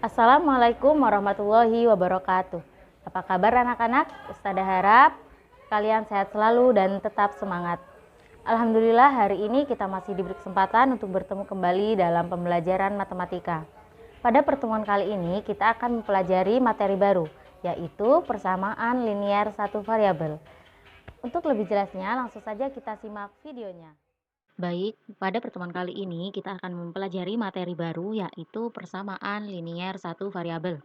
Assalamualaikum warahmatullahi wabarakatuh. Apa kabar anak-anak? Ustazah harap kalian sehat selalu dan tetap semangat. Alhamdulillah hari ini kita masih diberi kesempatan untuk bertemu kembali dalam pembelajaran matematika. Pada pertemuan kali ini kita akan mempelajari materi baru, yaitu persamaan linier satu variabel. Untuk lebih jelasnya langsung saja kita simak videonya. Baik, pada pertemuan kali ini kita akan mempelajari materi baru yaitu persamaan linier satu variabel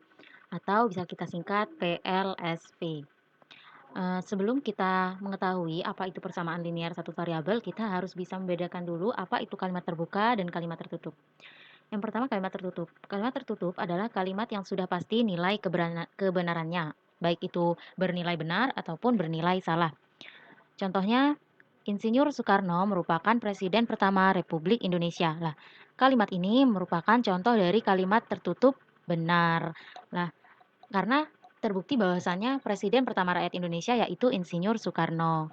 atau bisa kita singkat PLSV. Sebelum kita mengetahui apa itu persamaan linier satu variabel, kita harus bisa membedakan dulu apa itu kalimat terbuka dan kalimat tertutup. Yang pertama kalimat tertutup. Kalimat tertutup adalah kalimat yang sudah pasti nilai kebenarannya, baik itu bernilai benar ataupun bernilai salah. Contohnya, Insinyur Soekarno merupakan Presiden pertama Republik Indonesia. Lah, kalimat ini merupakan contoh dari kalimat tertutup benar. Lah, karena terbukti bahwasannya Presiden pertama rakyat Indonesia yaitu Insinyur Soekarno.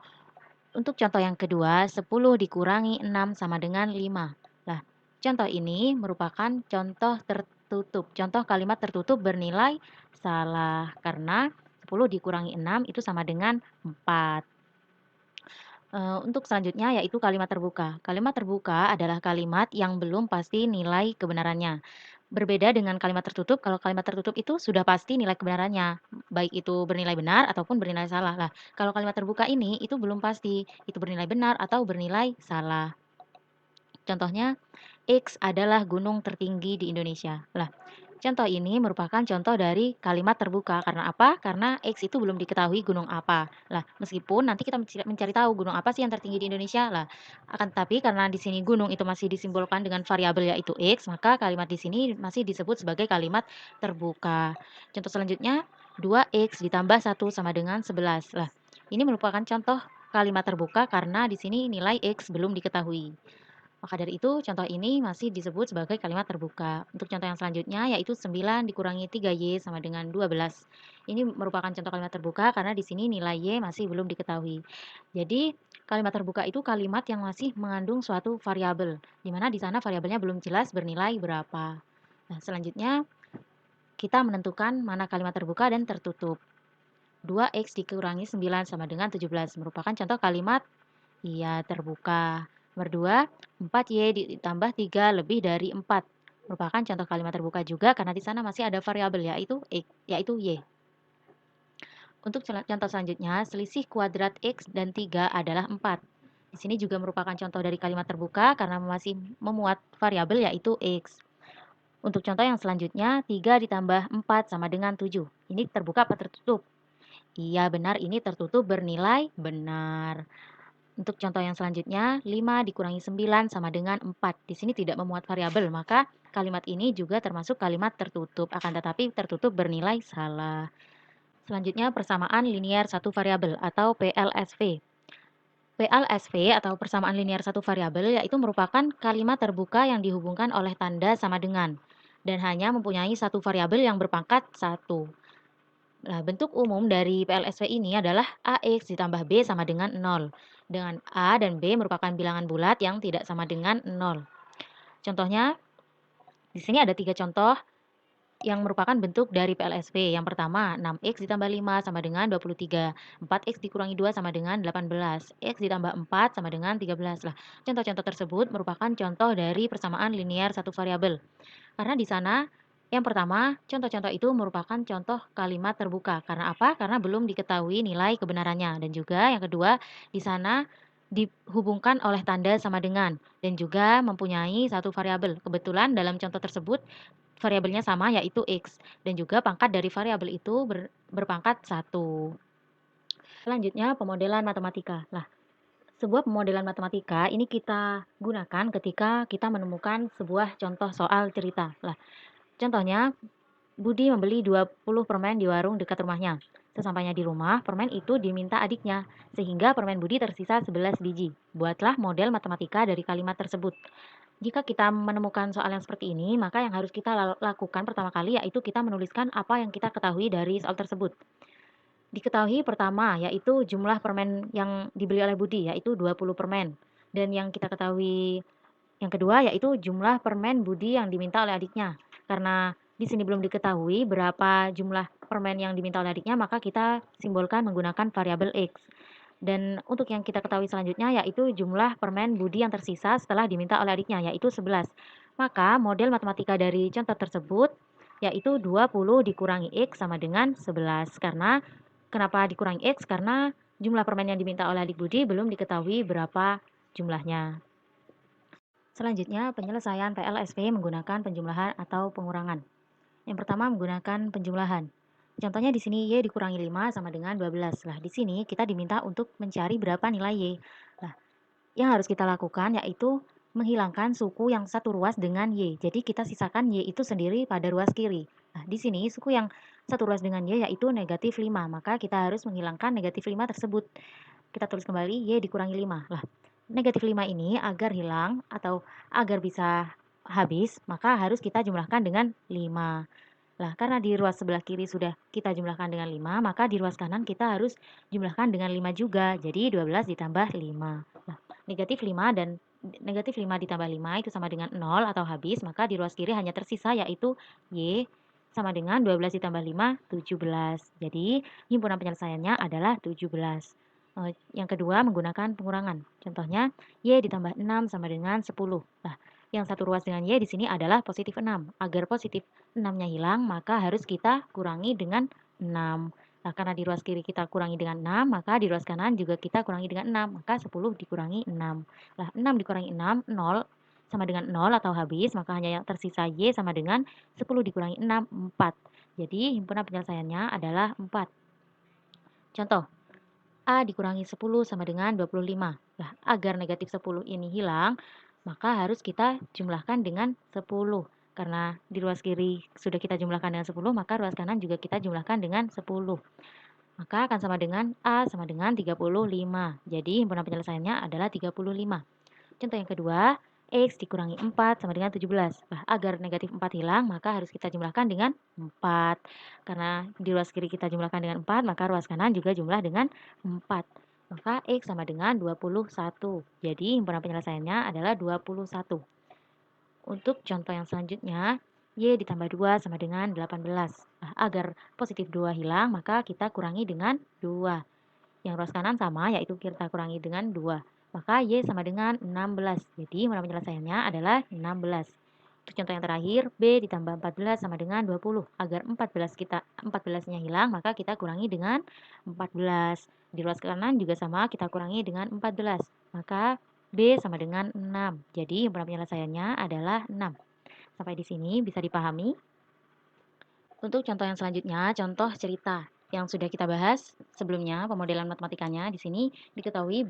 Untuk contoh yang kedua, 10 dikurangi 6 sama dengan 5. Lah, contoh ini merupakan contoh tertutup. Contoh kalimat tertutup bernilai salah karena 10 dikurangi 6 itu sama dengan 4. Untuk selanjutnya yaitu kalimat terbuka. Kalimat terbuka adalah kalimat yang belum pasti nilai kebenarannya. Berbeda dengan kalimat tertutup, kalau kalimat tertutup itu sudah pasti nilai kebenarannya, baik itu bernilai benar ataupun bernilai salah. Lah, kalau kalimat terbuka ini itu belum pasti, itu bernilai benar atau bernilai salah. Contohnya, X adalah gunung tertinggi di Indonesia. Lah, contoh ini merupakan contoh dari kalimat terbuka. Karena apa? Karena X itu belum diketahui gunung apa. Lah, meskipun nanti kita mencari tahu gunung apa sih yang tertinggi di Indonesia. Lah, akan tetapi karena di sini gunung itu masih disimbolkan dengan variabel yaitu X, maka kalimat di sini masih disebut sebagai kalimat terbuka. Contoh selanjutnya, 2X ditambah 1 sama dengan 11. Lah, ini merupakan contoh kalimat terbuka karena di sini nilai X belum diketahui. Maka dari itu, contoh ini masih disebut sebagai kalimat terbuka. Untuk contoh yang selanjutnya yaitu 9 dikurangi 3Y sama dengan 12. Ini merupakan contoh kalimat terbuka karena di sini nilai Y masih belum diketahui. Jadi, kalimat terbuka itu kalimat yang masih mengandung suatu variabel, di mana di sana variabelnya belum jelas bernilai berapa. Nah, selanjutnya kita menentukan mana kalimat terbuka dan tertutup. 2X dikurangi 9 sama dengan 17 merupakan contoh kalimat terbuka. Nomor 2, 4Y ditambah 3 lebih dari 4. Merupakan contoh kalimat terbuka juga karena di sana masih ada variabel yaitu Y. Untuk contoh selanjutnya, selisih kuadrat X dan 3 adalah 4. Di sini juga merupakan contoh dari kalimat terbuka karena masih memuat variabel yaitu X. Untuk contoh yang selanjutnya, 3 ditambah 4 sama dengan 7. Ini terbuka apa tertutup? Iya benar, ini tertutup bernilai benar. Untuk contoh yang selanjutnya, 5 dikurangi 9 sama dengan 4. Di sini tidak memuat variabel, maka kalimat ini juga termasuk kalimat tertutup, akan tetapi tertutup bernilai salah. Selanjutnya, persamaan linier satu variabel atau PLSV. PLSV atau persamaan linier satu variabel yaitu merupakan kalimat terbuka yang dihubungkan oleh tanda sama dengan dan hanya mempunyai satu variabel yang berpangkat 1. Nah, bentuk umum dari PLSV ini adalah AX ditambah B sama dengan 0. Dengan A dan B merupakan bilangan bulat yang tidak sama dengan 0. Contohnya, di sini ada 3 contoh yang merupakan bentuk dari PLSV. Yang pertama, 6X ditambah 5 sama dengan 23. 4X dikurangi 2 sama dengan 18. X ditambah 4 sama dengan 13. Lah, contoh-contoh tersebut merupakan contoh dari persamaan linier satu variabel. Karena di sana yang pertama, contoh-contoh itu merupakan contoh kalimat terbuka. Karena apa? Karena belum diketahui nilai kebenarannya. Dan juga yang kedua, di sana dihubungkan oleh tanda sama dengan dan juga mempunyai satu variabel. Kebetulan dalam contoh tersebut variabelnya sama yaitu X dan juga pangkat dari variabel itu berpangkat 1. Selanjutnya pemodelan matematika. Lah, sebuah pemodelan matematika ini kita gunakan ketika kita menemukan sebuah contoh soal cerita. Lah, contohnya Budi membeli 20 permen di warung dekat rumahnya. Sesampainya di rumah, permen itu diminta adiknya, sehingga permen Budi tersisa 11 biji. Buatlah model matematika dari kalimat tersebut. Jika kita menemukan soal yang seperti ini, maka yang harus kita lakukan pertama kali yaitu kita menuliskan apa yang kita ketahui dari soal tersebut. Diketahui pertama yaitu jumlah permen yang dibeli oleh Budi yaitu 20 permen. Dan yang kita ketahui yang kedua yaitu jumlah permen Budi yang diminta oleh adiknya. Karena di sini belum diketahui berapa jumlah permen yang diminta oleh adiknya, maka kita simbolkan menggunakan variabel X. Dan untuk yang kita ketahui selanjutnya yaitu jumlah permen Budi yang tersisa setelah diminta oleh adiknya, yaitu 11. Maka model matematika dari contoh tersebut yaitu 20 dikurangi X sama dengan 11. Karena kenapa dikurangi X? Karena jumlah permen yang diminta oleh adik Budi belum diketahui berapa jumlahnya. Selanjutnya, penyelesaian PLSP menggunakan penjumlahan atau pengurangan. Yang pertama menggunakan penjumlahan. Contohnya di sini Y dikurangi 5 sama dengan 12. Lah, di sini kita diminta untuk mencari berapa nilai Y. Lah, yang harus kita lakukan yaitu menghilangkan suku yang satu ruas dengan Y. Jadi kita sisakan Y itu sendiri pada ruas kiri. Nah, di sini suku yang satu ruas dengan Y yaitu negatif 5. Maka kita harus menghilangkan negatif 5 tersebut. Kita tulis kembali Y dikurangi 5. Lah, negatif 5 ini agar hilang atau agar bisa habis, maka harus kita jumlahkan dengan 5. Lah, karena di ruas sebelah kiri sudah kita jumlahkan dengan 5, maka di ruas kanan kita harus jumlahkan dengan 5 juga. Jadi 12 ditambah 5. Nah, negatif 5 dan negatif 5 ditambah 5 itu sama dengan 0 atau habis, maka di ruas kiri hanya tersisa yaitu Y sama dengan 12 ditambah 5, 17. Jadi, himpunan penyelesaiannya adalah 17. Yang kedua menggunakan pengurangan. Contohnya Y ditambah 6 sama dengan 10. Nah, yang satu ruas dengan Y di sini adalah positif 6. Agar positif 6-nya hilang, maka harus kita kurangi dengan 6. Nah, karena di ruas kiri kita kurangi dengan 6, maka di ruas kanan juga kita kurangi dengan 6. Maka 10 dikurangi 6. Nah, 6 dikurangi 6, 0 sama dengan 0 atau habis, maka hanya yang tersisa Y sama dengan 10 dikurangi 6, 4. Jadi, himpunan penyelesaiannya adalah 4. Contoh, A dikurangi 10 sama dengan 25. Nah, agar negatif 10 ini hilang, maka harus kita jumlahkan dengan 10. Karena di ruas kiri sudah kita jumlahkan dengan 10, maka ruas kanan juga kita jumlahkan dengan 10. Maka akan sama dengan A sama dengan 35. Jadi himpunan penyelesaiannya adalah 35. Contoh yang kedua, X dikurangi 4 sama dengan 17. Nah, agar negatif 4 hilang, maka harus kita jumlahkan dengan 4. Karena di ruas kiri kita jumlahkan dengan 4, maka ruas kanan juga jumlah dengan 4. Maka X sama dengan 21. Jadi himpunan penyelesaiannya adalah 21. Untuk contoh yang selanjutnya, Y ditambah 2 sama dengan 18. Nah, agar positif 2 hilang, maka kita kurangi dengan 2. Yang ruas kanan sama, yaitu kita kurangi dengan 2. Maka Y sama dengan 16. Jadi mana penyelesaiannya adalah 16. Untuk contoh yang terakhir, B ditambah 14 sama dengan 20. Agar 14-nya hilang, maka kita kurangi dengan 14. Di ruas kanan juga sama, kita kurangi dengan 14. Maka B sama dengan 6. Jadi himpunan penyelesaiannya adalah 6. Sampai di sini bisa dipahami. Untuk contoh yang selanjutnya, contoh cerita yang sudah kita bahas sebelumnya, pemodelan matematikanya. Di sini diketahui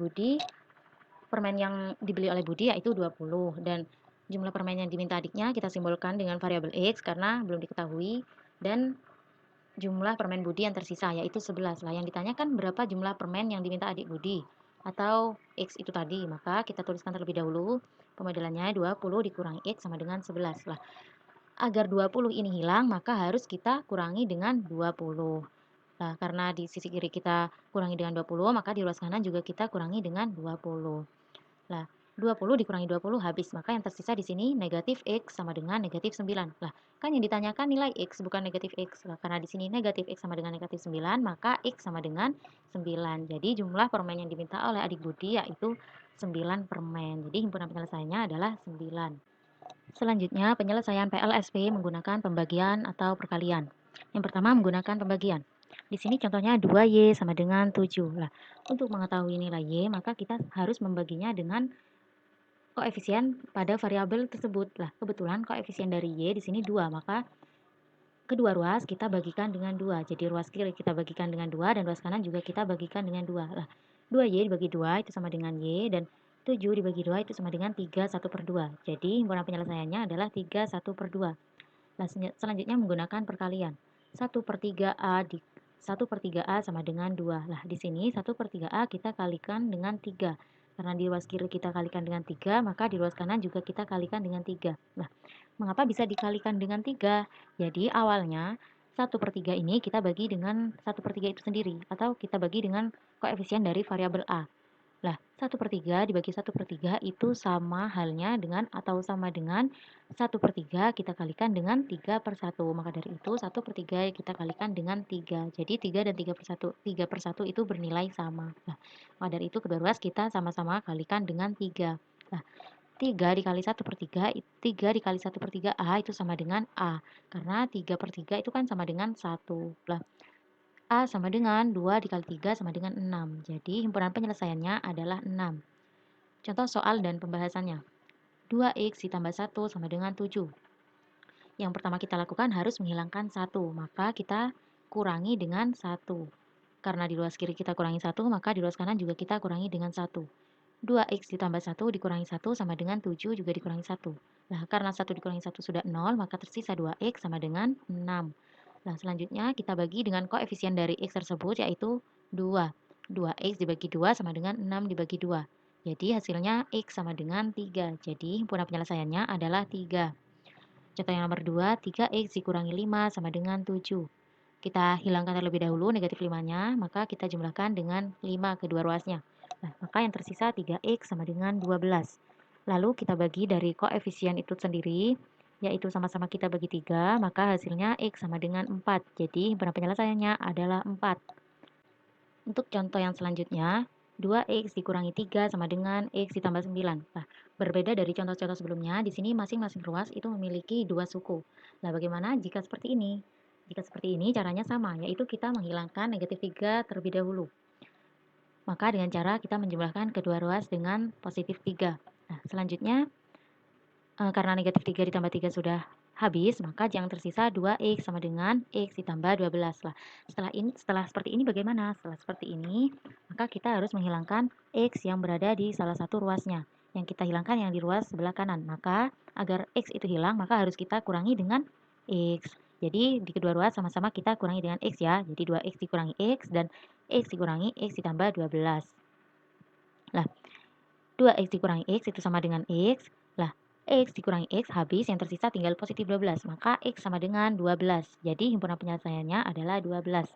permen yang dibeli oleh Budi yaitu 20 dan jumlah permen yang diminta adiknya kita simbolkan dengan variabel X karena belum diketahui, dan jumlah permen Budi yang tersisa yaitu 11. Lah, yang ditanyakan berapa jumlah permen yang diminta adik Budi atau X itu tadi, maka kita tuliskan terlebih dahulu pemodelannya 20 dikurangi X sama dengan 11. Lah, agar 20 ini hilang, maka harus kita kurangi dengan 20. Nah, karena di sisi kiri kita kurangi dengan 20, maka di ruas kanan juga kita kurangi dengan 20. Nah, 20 dikurangi 20 habis, maka yang tersisa di sini negatif X sama dengan negatif 9. Lah, kan yang ditanyakan nilai X bukan negatif X. Lah, karena di sini negatif X sama dengan negatif 9, maka X sama dengan 9. Jadi jumlah permen yang diminta oleh adik Budi yaitu 9 permen. Jadi himpunan penyelesaiannya adalah 9. Selanjutnya, penyelesaian PLSP menggunakan pembagian atau perkalian. Yang pertama, menggunakan pembagian. Di sini contohnya 2Y sama dengan 7. Nah, untuk mengetahui nilai Y, maka kita harus membaginya dengan koefisien pada variabel tersebut. Lah, kebetulan koefisien dari Y di sini 2, maka kedua ruas kita bagikan dengan 2. Jadi ruas kiri kita bagikan dengan 2 dan ruas kanan juga kita bagikan dengan 2. Lah, 2Y dibagi 2 itu sama dengan Y, dan 7 dibagi 2 itu sama dengan 3 1 per 2. Jadi himpunan penyelesaiannya adalah 3 1 per 2. Nah, selanjutnya menggunakan perkalian. 1 per 3A 1 per 3A sama dengan 2. Lah, di sini 1 per 3A kita kalikan dengan 3. Karena di ruas kiri kita kalikan dengan 3, maka di ruas kanan juga kita kalikan dengan 3. Nah, mengapa bisa dikalikan dengan 3? Jadi awalnya 1 per 3 ini kita bagi dengan 1 per 3 itu sendiri, atau kita bagi dengan koefisien dari variabel A. Lah, 1/3 dibagi 1/3 itu sama halnya dengan atau sama dengan 1/3 kita kalikan dengan 3/1. Maka dari itu 1/3 kita kalikan dengan 3. Jadi 3 dan 3/1. 3/1 itu bernilai sama. Nah, maka dari itu kedua ruas kita sama-sama kalikan dengan 3. Nah, 3 dikali 1/3, 3 dikali 1/3 A itu sama dengan A. Karena 3/3 itu kan sama dengan 1. Lah, A sama dengan 2 dikali 3 sama dengan 6. Jadi himpunan penyelesaiannya adalah 6. Contoh soal dan pembahasannya. 2x ditambah 1 sama dengan 7. Yang pertama kita lakukan harus menghilangkan 1. Maka kita kurangi dengan 1. Karena di ruas kiri kita kurangi 1, maka di ruas kanan juga kita kurangi dengan 1. 2x ditambah 1 dikurangi 1 sama dengan 7 juga dikurangi 1. Nah, karena 1 dikurangi 1 sudah 0, maka tersisa 2x sama dengan 6. Nah, selanjutnya kita bagi dengan koefisien dari x tersebut yaitu 2. 2x dibagi 2 sama dengan 6 dibagi 2. Jadi hasilnya x sama dengan 3. Jadi himpunan penyelesaiannya adalah 3. Contoh yang nomor 2, 3x dikurangi 5 sama dengan 7. Kita hilangkan terlebih dahulu negatif 5-nya, maka kita jumlahkan dengan 5 kedua ruasnya. Nah, maka yang tersisa 3x sama dengan 12. Lalu kita bagi dari koefisien itu sendiri, yaitu sama-sama kita bagi 3, maka hasilnya x sama dengan 4. Jadi himpunan penyelesaiannya adalah 4. Untuk contoh yang selanjutnya, 2x dikurangi 3 sama dengan x ditambah 9. Nah, berbeda dari contoh-contoh sebelumnya, di sini masing-masing ruas itu memiliki dua suku. Nah, bagaimana jika seperti ini? Jika seperti ini caranya sama, yaitu kita menghilangkan negatif 3 terlebih dahulu. Maka dengan cara kita menjumlahkan kedua ruas dengan positif 3. Nah, selanjutnya karena negatif 3 ditambah 3 sudah habis, maka yang tersisa 2x sama dengan x ditambah 12. Lah, setelah seperti ini bagaimana? Setelah seperti ini, maka kita harus menghilangkan x yang berada di salah satu ruasnya. Yang kita hilangkan yang di ruas sebelah kanan. Maka agar x itu hilang, maka harus kita kurangi dengan x. Jadi di kedua ruas sama-sama kita kurangi dengan x ya. Jadi 2x dikurangi x dan x dikurangi x ditambah 12. Lah, 2x dikurangi x itu sama dengan x. Lah, x dikurangi x habis, yang tersisa tinggal positif 12. Maka x sama dengan 12. Jadi himpunan penyelesaiannya adalah 12.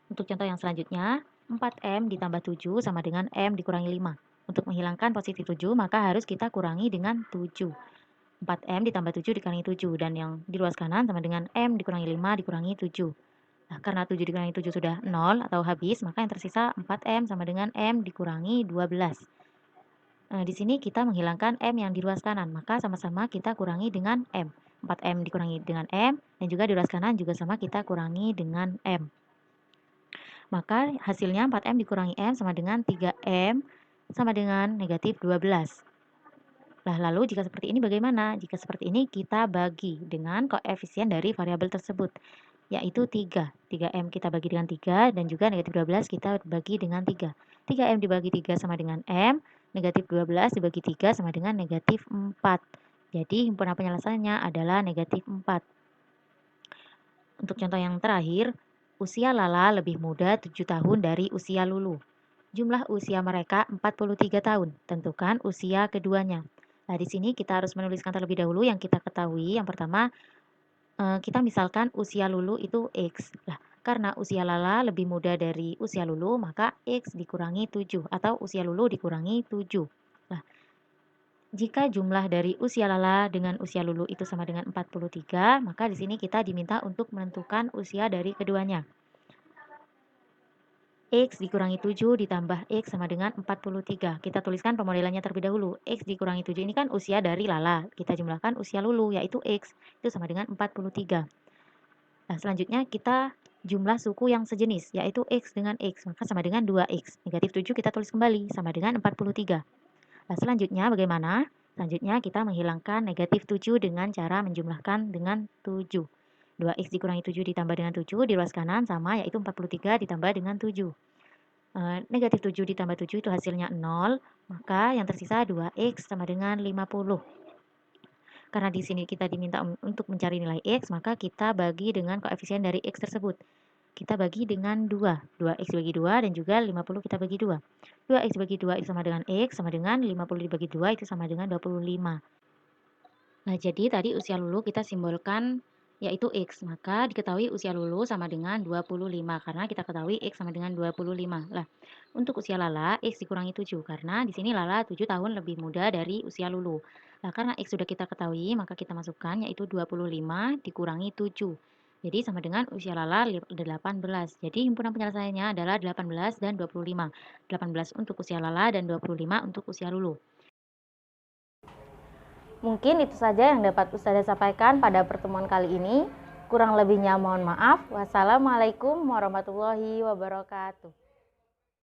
Untuk contoh yang selanjutnya, 4m ditambah 7 sama dengan m dikurangi 5. Untuk menghilangkan positif 7, maka harus kita kurangi dengan 7. 4m ditambah 7 dikurangi 7. Dan yang di ruas kanan sama dengan m dikurangi 5 dikurangi 7. Nah, karena 7 dikurangi 7 sudah 0 atau habis, maka yang tersisa 4m sama dengan m dikurangi 12. Di sini kita menghilangkan M yang di ruas kanan, maka sama-sama kita kurangi dengan M. 4M dikurangi dengan M, dan juga di ruas kanan juga sama kita kurangi dengan M. Maka hasilnya 4M dikurangi M sama dengan 3M sama dengan negatif 12. Lah, lalu jika seperti ini bagaimana? Jika seperti ini kita bagi dengan koefisien dari variabel tersebut, yaitu 3. 3M kita bagi dengan 3 dan juga negatif 12 kita bagi dengan 3. 3M dibagi 3 sama dengan M, negatif 12 dibagi 3 sama dengan negatif 4. Jadi himpunan penyelesaiannya adalah negatif 4. Untuk contoh yang terakhir, usia Lala lebih muda 7 tahun dari usia Lulu. Jumlah usia mereka 43 tahun. Tentukan usia keduanya. Nah, di sini kita harus menuliskan terlebih dahulu yang kita ketahui. Yang pertama, kita misalkan usia Lulu itu X. Nah, karena usia Lala lebih muda dari usia Lulu, maka X dikurangi 7 atau usia Lulu dikurangi 7. Nah, jika jumlah dari usia Lala dengan usia Lulu itu sama dengan 43, maka di sini kita diminta untuk menentukan usia dari keduanya. X dikurangi 7 ditambah X sama dengan 43. Kita tuliskan pemodelannya terlebih dahulu. X dikurangi 7 ini kan usia dari Lala. Kita jumlahkan usia Lulu, yaitu X. Itu sama dengan 43. Nah, selanjutnya kita jumlah suku yang sejenis, yaitu X dengan X. Maka sama dengan 2X. Negatif 7 kita tulis kembali, sama dengan 43. Nah, selanjutnya bagaimana? Selanjutnya kita menghilangkan negatif 7 dengan cara menjumlahkan dengan 7. 2x dikurangi 7 ditambah dengan 7 di ruas kanan sama, yaitu 43 ditambah dengan 7. Negatif 7 ditambah 7 itu hasilnya 0, maka yang tersisa 2x sama dengan 50. Karena di sini kita diminta untuk mencari nilai x, maka kita bagi dengan koefisien dari x tersebut. Kita bagi dengan 2. 2x bagi 2 dan juga 50 kita bagi 2. 2x bagi 2 itu sama dengan x, sama dengan 50 dibagi 2 itu sama dengan 25. Nah, jadi tadi usia Lulu kita simbolkan yaitu X. Maka diketahui usia Lulu sama dengan 25 karena kita ketahui X sama dengan 25. Lah, untuk usia Lala X dikurangi 7 karena di sini Lala 7 tahun lebih muda dari usia Lulu. Nah, karena X sudah kita ketahui, maka kita masukkan yaitu 25 dikurangi 7. Jadi sama dengan usia Lala 18. Jadi himpunan penyelesaiannya adalah 18 dan 25. 18 untuk usia Lala dan 25 untuk usia Lulu. Mungkin itu saja yang dapat Ustazah sampaikan pada pertemuan kali ini. Kurang lebihnya mohon maaf. Wassalamualaikum warahmatullahi wabarakatuh.